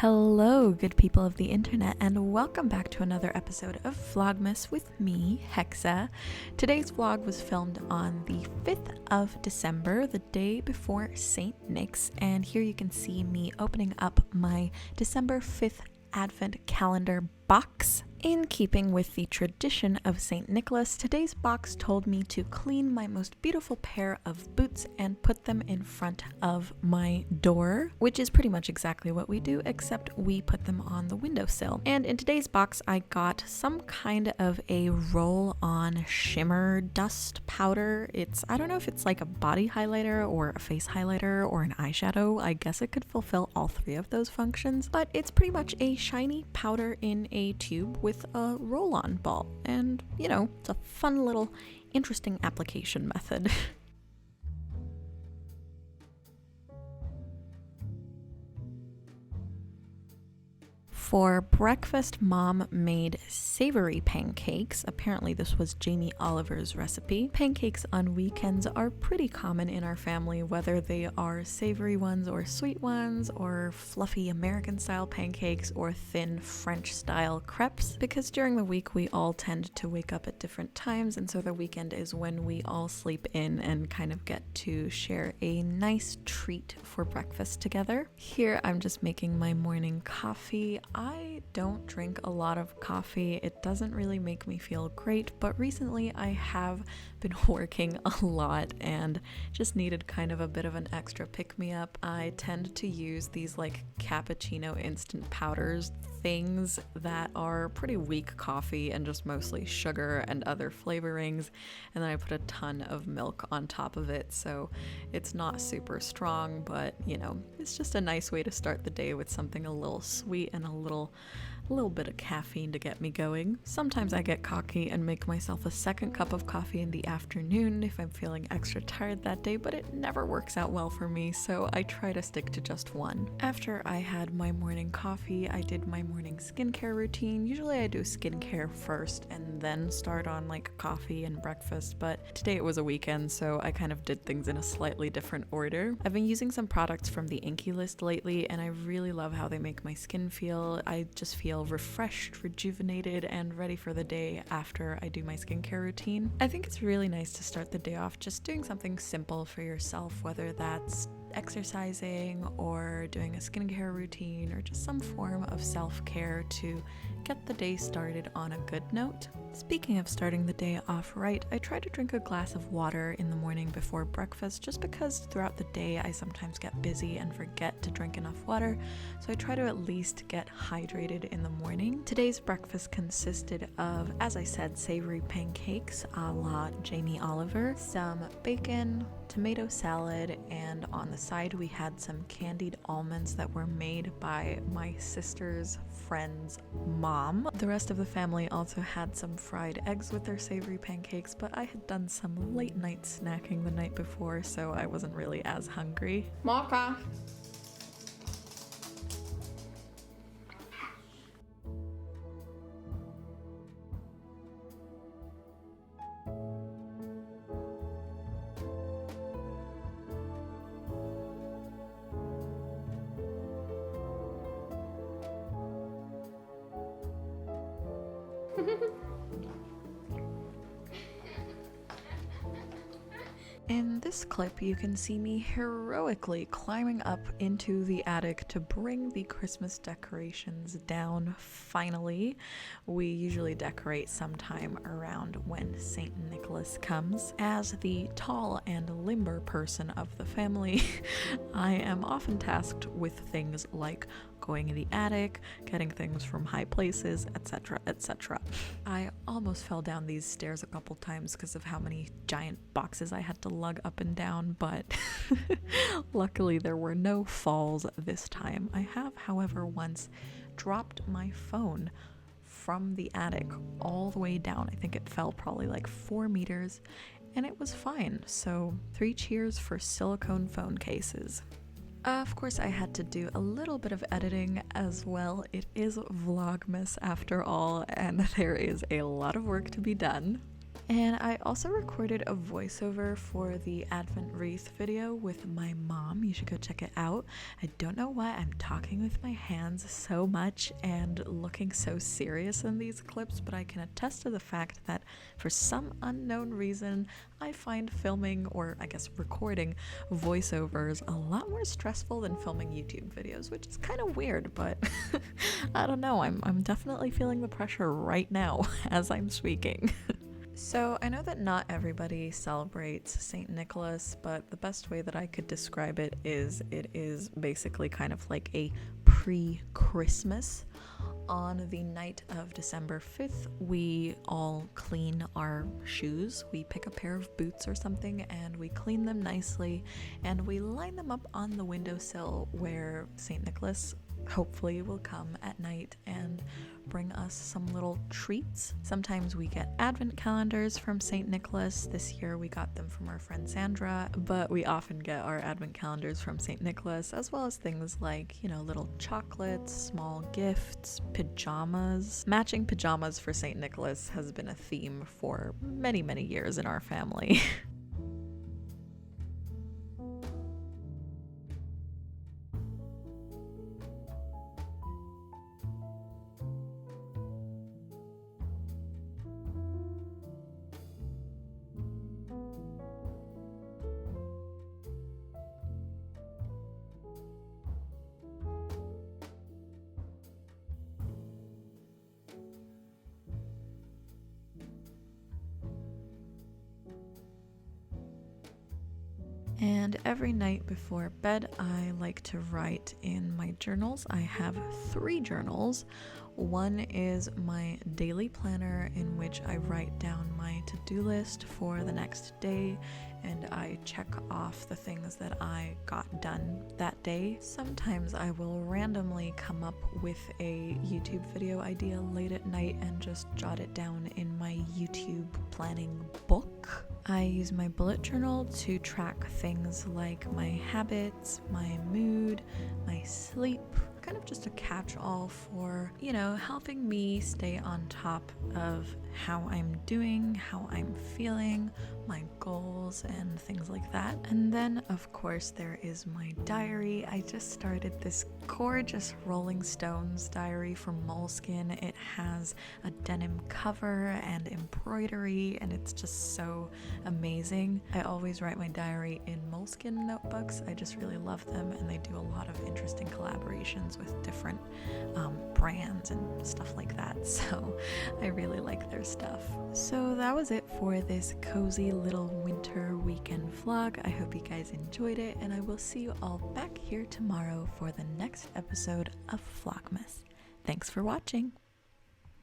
Hello, good people of the internet, and welcome back to another episode of Vlogmas with me, Hexa. Today's vlog was filmed on the 5th of December, the day before St. Nick's, and here you can see me opening up my December 5th Advent calendar box. In keeping with the tradition of St. Nicholas, today's box told me to clean my most beautiful pair of boots and put them in front of my door, which is pretty much exactly what we do, except we put them on the windowsill. And in today's box, I got some kind of a roll-on shimmer dust powder. I don't know if it's like a body highlighter or a face highlighter or an eyeshadow. I guess it could fulfill all three of those functions, but it's pretty much a shiny powder in a tube with a roll-on ball, and you know, it's a fun little interesting application method. For breakfast, Mom made savory pancakes. Apparently this was Jamie Oliver's recipe. Pancakes on weekends are pretty common in our family, whether they are savory ones or sweet ones, or fluffy American style pancakes, or thin French style crepes, because during the week we all tend to wake up at different times, and so the weekend is when we all sleep in and kind of get to share a nice treat for breakfast together. Here I'm just making my morning coffee. I don't drink a lot of coffee. It doesn't really make me feel great, but recently I have been working a lot and just needed kind of a bit of an extra pick-me-up. I tend to use these like cappuccino instant powders things that are pretty weak coffee and just mostly sugar and other flavorings, and then I put a ton of milk on top of it, so it's not super strong, but you know, it's just a nice way to start the day with something a little sweet and a little bit of caffeine to get me going. Sometimes I get cocky and make myself a second cup of coffee in the afternoon if I'm feeling extra tired that day, but it never works out well for me, so I try to stick to just one. After I had my morning coffee, I did my morning skincare routine. Usually I do skincare first and then start on like coffee and breakfast, but today it was a weekend, so I kind of did things in a slightly different order. I've been using some products from the Inky List lately, and I really love how they make my skin feel. I just feel refreshed, rejuvenated, and ready for the day after I do my skincare routine. I think it's really nice to start the day off just doing something simple for yourself, whether that's exercising or doing a skincare routine or just some form of self-care to get the day started on a good note. Speaking of starting the day off right, I try to drink a glass of water in the morning before breakfast, just because throughout the day I sometimes get busy and forget to drink enough water, so I try to at least get hydrated in the morning. Today's breakfast consisted of, as I said, savory pancakes a la Jamie Oliver, some bacon, tomato salad, and on the side we had some candied almonds that were made by my sister's friend's mom. The rest of the family also had some fried eggs with their savory pancakes, but I had done some late night snacking the night before, so I wasn't really as hungry. Mocha. In this clip, you can see me heroically climbing up into the attic to bring the Christmas decorations down finally. We usually decorate sometime around when St. Nicholas comes. As the tall and limber person of the family, I am often tasked with things like going in the attic, getting things from high places, etc., etc. I almost fell down these stairs a couple times because of how many giant boxes I had to lug up and down, but luckily there were no falls this time. I have, however, once dropped my phone from the attic all the way down. I think it fell probably like 4 meters, and it was fine. So 3 cheers for silicone phone cases. Of course, I had to do a little bit of editing as well. It is Vlogmas after all, and there is a lot of work to be done. And I also recorded a voiceover for the Advent Wreath video with my mom. You should go check it out. I don't know why I'm talking with my hands so much and looking so serious in these clips, but I can attest to the fact that for some unknown reason, I find filming, or I guess recording, voiceovers a lot more stressful than filming YouTube videos, which is kind of weird, but I don't know. I'm definitely feeling the pressure right now as I'm speaking. So I know that not everybody celebrates St. Nicholas, but the best way that I could describe it is basically kind of like a pre-Christmas. On the night of December 5th, we all clean our shoes. We pick a pair of boots or something and we clean them nicely and we line them up on the windowsill where St. Nicholas hopefully will come at night and bring us some little treats. Sometimes we get advent calendars from St. Nicholas. This year we got them from our friend Sandra, but we often get our advent calendars from St. Nicholas, as well as things like, you know, little chocolates, small gifts, pajamas. Matching pajamas for St. Nicholas has been a theme for many, many years in our family. And every night before bed, I like to write in my journals. I have 3 journals. One is my daily planner in which I write down my to-do list for the next day and I check off the things that I got done that day. Sometimes I will randomly come up with a YouTube video idea late at night and just jot it down in my YouTube planning book. I use my bullet journal to track things like my habits, my mood, my sleep, kind of just a catch-all for, you know, helping me stay on top of how I'm doing, how I'm feeling, my goals, and things like that. And then, of course, there is my diary. I just started this gorgeous Rolling Stones diary from Moleskine. It has a denim cover and embroidery, and it's just so amazing. I always write my diary in Moleskine notebooks. I just really love them, and they do a lot of interesting collaborations with different brands and stuff like that. So I really like their stuff. So that was it for this cozy little winter weekend vlog. I hope you guys enjoyed it, and I will see you all back here tomorrow for the next episode of Vlogmas. Thanks for watching.